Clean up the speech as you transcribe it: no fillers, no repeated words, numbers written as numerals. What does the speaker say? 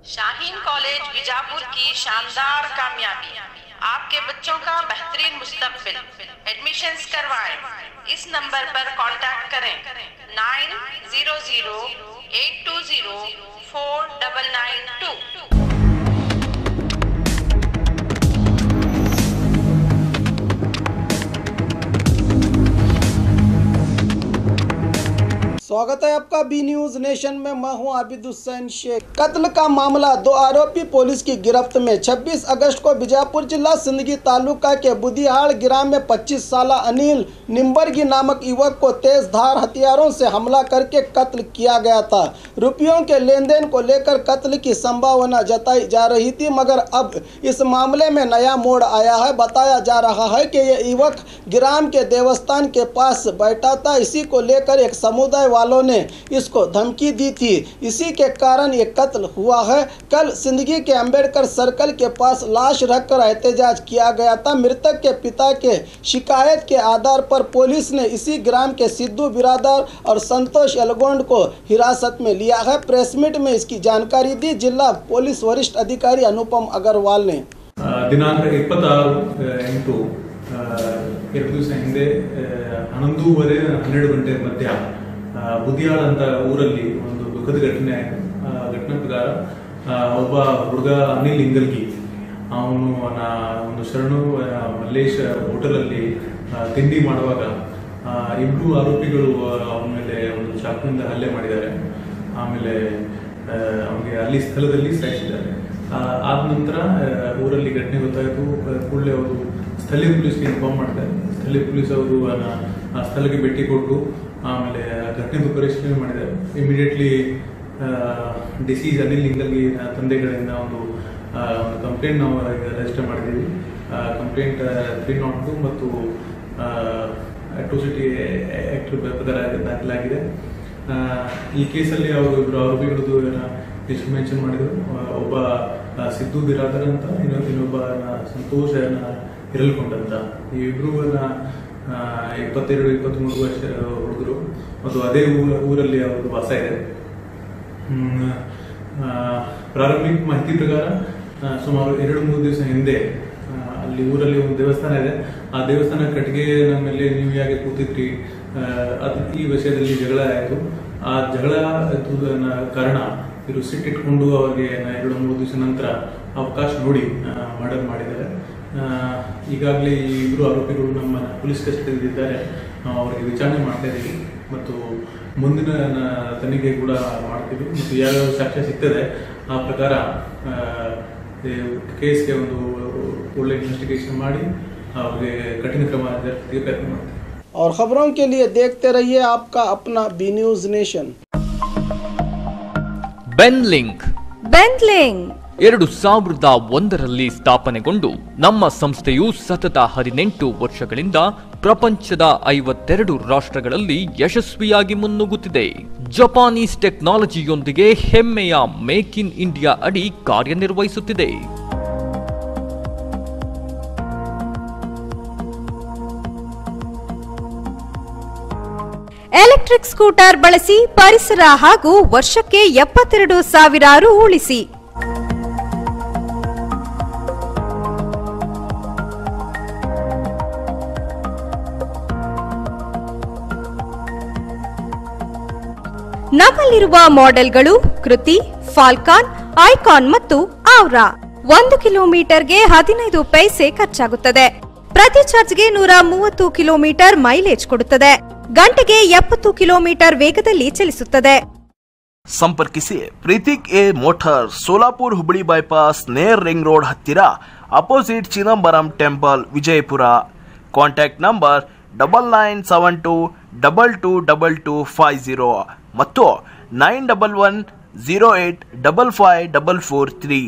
Shaheen college Bijapur की शानदार कामयाबी, आपके बच्चों का बेहतरीन मुस्तकबिल। एडमिशन्स करवाएं। इस नंबर पर कांटेक्ट करें 9008204992। स्वागत है आपका बी न्यूज नेशन में। मैं हूं आबिद हुसैन शेख। कत्ल का मामला, 2 आरोपी पुलिस की गिरफ्त में। 26 अगस्त को बीजापुर जिला सिंदगी तालुका के बुदिहाड़ ग्राम में 25 साल अनिल निम्बर्गी नामक युवक को तेज धार हथियारों से हमला करके कत्ल किया गया था। रुपयों के लेन देन को लेकर कत्ल की संभावना जताई जा रही थी, मगर अब इस मामले में नया मोड़ आया है। बताया जा रहा है कि ये युवक ग्राम के देवस्थान के पास बैठा था। इसी को लेकर एक समुदाय वालों ने इसको धमकी दी थी। इसी के कारण ये कत्ल हुआ है। कल सिंदगी के अंबेडकर सर्कल के पास लाश रखकर एहतजाज किया गया था। मृतक के पिता के शिकायत के आधार पर पुलिस ने इसी ग्राम के सिद्धू बिरादर और संतोष एलगोंड को हिरासत में लिया है। प्रेस मीट में इसकी जानकारी दी जिला पुलिस वरिष्ठ अधिकारी अनुपम अग्रवाल ने। दिनांक 26/8 2 ದಿವಸ ಹಿಂದೆ 11:30 ಗಂಟೆ ಮಧ್ಯ ಬುದಿಯಾಳ ಅಂತ ಊರಲ್ಲಿ ಒಂದು ದುಃಖದ ಘಟನೆ ಆಯಿತು. ಘಟನೆ ಪ್ರಕಾರ ಒಬ್ಬ ಹುಡುಗ ಅನಿಲ್ ಇಂಗಲ್ಗಿ, ಅವನು ಒಂದು ಶರಣು ಮಲ್ಲೇಶ್ ಹೋಟೆಲಲ್ಲಿ ತಿಂಡಿ ಮಾಡುವಾಗ ಇಬ್ಬರು ಆರೋಪಿಗಳು ಅವನ ಮೇಲೆ ಒಂದು ಚಾಕುವಿಂದ ಹಲ್ಲೆ ಮಾಡಿದ್ದಾರೆ. ಆಮೇಲೆ ಅವನಿಗೆ ಅಲ್ಲಿ ಸ್ಥಳದಲ್ಲಿ ಸಾಯಿಸಿದ್ದಾರೆ. ಆದ ನಂತರ ಊರಲ್ಲಿ ಘಟನೆ ಗೊತ್ತಾಯಿತು. ಕೂಡಲೇ ಅವರು ಸ್ಥಳೀಯ ಪೊಲೀಸ್ಗೆ ಇನ್ಫಾರ್ಮ್ ಮಾಡ್ತಾರೆ. ಸ್ಥಳೀಯ ಪೊಲೀಸ್ ಅವರು ಆ ಸ್ಥಳಕ್ಕೆ ಭೇಟಿ ಕೊಟ್ಟು ಆಮೇಲೆ ಘಟನೆದು ಪರಿಶೀಲನೆ ಮಾಡಿದ್ದಾರೆ. ಇಮಿಡಿಯೇಟ್ಲಿ ಡಿಸೀಸ್ ಅನಿಲ್ ಇಂಗಲ್ಗಿ ತಂದೆ ಕಡೆಯಿಂದ ಒಂದು ಕಂಪ್ಲೇಂಟ್ ನಾವು ರಿಜಿಸ್ಟರ್ ಮಾಡಿದ್ದೀವಿ. ಕಂಪ್ಲೇಂಟ್ 302 ಮತ್ತು ಅಟ್ರೋಸಿಟಿ ಆಕ್ಟ್ ಪ್ರಕಾರ ದಾಖಲಾಗಿದೆ. ಈ ಕೇಸಲ್ಲಿ ಅವರು ಇಬ್ಬರು ಆರೋಪಿಗಳದ್ದು ಎಷ್ಟು ಮೆನ್ಷನ್ ಮಾಡಿದರು. ಒಬ್ಬ ಸಿದ್ದು ಬಿರಾದರ್ ಅಂತ, ಇನ್ನೊಬ್ಬ ಸಂತೋಷ ಹಿರಲ್ಕೊಂಡಂತ. ಈ ಇಬ್ರು 22-23 ವರ್ಷ ಹುಡುಗರು ಮತ್ತು ಅದೇ ಊರಲ್ಲಿ ಅವ್ರದ್ದು ವಾಸ ಇದೆ. ಪ್ರಾರಂಭಿಕ ಮಾಹಿತಿ ಪ್ರಕಾರ ಸುಮಾರು 2-3 ದಿವಸ ಹಿಂದೆ ಅಲ್ಲಿ ಊರಲ್ಲಿ ಒಂದು ದೇವಸ್ಥಾನ ಇದೆ. ಆ ದೇವಸ್ಥಾನ ಕಟ್ಟಿಗೆ ನಮ್ಮ ಮೇಲೆ ನೀವು ಯಾಕೆ ಕೂತಿದ್ರಿ, ಅದು ಈ ವಿಷಯದಲ್ಲಿ ಜಗಳ ಆಯಿತು. ಆ ಜಗಳ ಕಾರಣ ಇವರು ಸಿಟ್ಟಿಟ್ಕೊಂಡು ಅವ್ರಿಗೆ 2-3 ದಿವಸ ನಂತರ ಅವಕಾಶ ನೋಡಿ ಮರ್ಡರ್ ಮಾಡಿದ್ದಾರೆ. ಈಗಾಗಲೇ ಈ ಇಬ್ಬರು ಆರೋಪಿಗಳು ನಮ್ಮ ಪೊಲೀಸ್ ಕಸ್ಟಡಿಯಲ್ಲಿದ್ದಾರೆ. ನಾವು ಅವರಿಗೆ ವಿಚಾರಣೆ ಮಾಡ್ತಾ ಇದ್ದೀವಿ ಮತ್ತು ಮುಂದಿನ ತನಿಖೆ ಕೂಡ ಮಾಡ್ತೀವಿ. ಮತ್ತು ಯಾವ್ಯಾವ ಸಾಕ್ಷ್ಯ ಸಿಗ್ತದೆ ಆ ಪ್ರಕಾರ ಕೇಸ್ಗೆ ಒಂದು ಒಳ್ಳೆ ಇನ್ವೆಸ್ಟಿಗೇಷನ್ ಮಾಡಿ ಅವ್ರಿಗೆ ಕಠಿಣ ಕ್ರಮ ಜರುಗಿಸಲಿಕ್ಕೆ ಪ್ರಯತ್ನ ಮಾಡ್ತೀವಿ. और खबरों के लिए देखते रहिए आपका अपना बी न्यूज नेशन। ಬೆನ್ಲಿಂಕ್ 2001ರಲ್ಲಿ ಸ್ಥಾಪನೆಗೊಂಡು ನಮ್ಮ ಸಂಸ್ಥೆಯು ಸತತ 18 ವರ್ಷಗಳಿಂದ ಪ್ರಪಂಚದ 52 ರಾಷ್ಟ್ರಗಳಲ್ಲಿ ಯಶಸ್ವಿಯಾಗಿ ಮುನ್ನುಗ್ಗುತ್ತಿದೆ. ಜಪಾನೀಸ್ ಟೆಕ್ನಾಲಜಿಯೊಂದಿಗೆ ಹೆಮ್ಮೆಯ ಮೇಕ್ ಇನ್ ಇಂಡಿಯಾ ಅಡಿ ಕಾರ್ಯನಿರ್ವಹಿಸುತ್ತಿದೆ. ಎಲೆಕ್ಟ್ರಿಕ್ ಸ್ಕೂಟರ್ ಬಳಸಿ ಪರಿಸರ ಹಾಗೂ ವರ್ಷಕ್ಕೆ 72,000 ರು ಉಳಿಸಿ. ನಮ್ಮಲ್ಲಿರುವ ಮಾಡೆಲ್ಗಳು ಕೃತಿ, ಫಾಲ್ಕಾನ್, ಐಕಾನ್ ಮತ್ತು ಔರಾ. 1 ಕಿಲೋಮೀಟರ್ಗೆ 15 ಪೈಸೆ ಖರ್ಚಾಗುತ್ತದೆ. ಪ್ರತಿ ಚಾರ್ಜ್ಗೆ 130 ಕಿಲೋಮೀಟರ್ ಮೈಲೇಜ್ ಕೊಡುತ್ತದೆ. ಗಂಟೆಗೆ 70 ಕಿಲೋಮೀಟರ್ ವೇಗದಲ್ಲಿ ಚಲಿಸುತ್ತದೆ. ಸಂಪರ್ಕಿಸಿ Preethik A motor, Solapur Hubballi bypass, near ring road ಹತ್ತಿರ, opposite Chidambaram temple, Vijayapura. Contact number 9972222250 ಮತ್ತು 9110855443.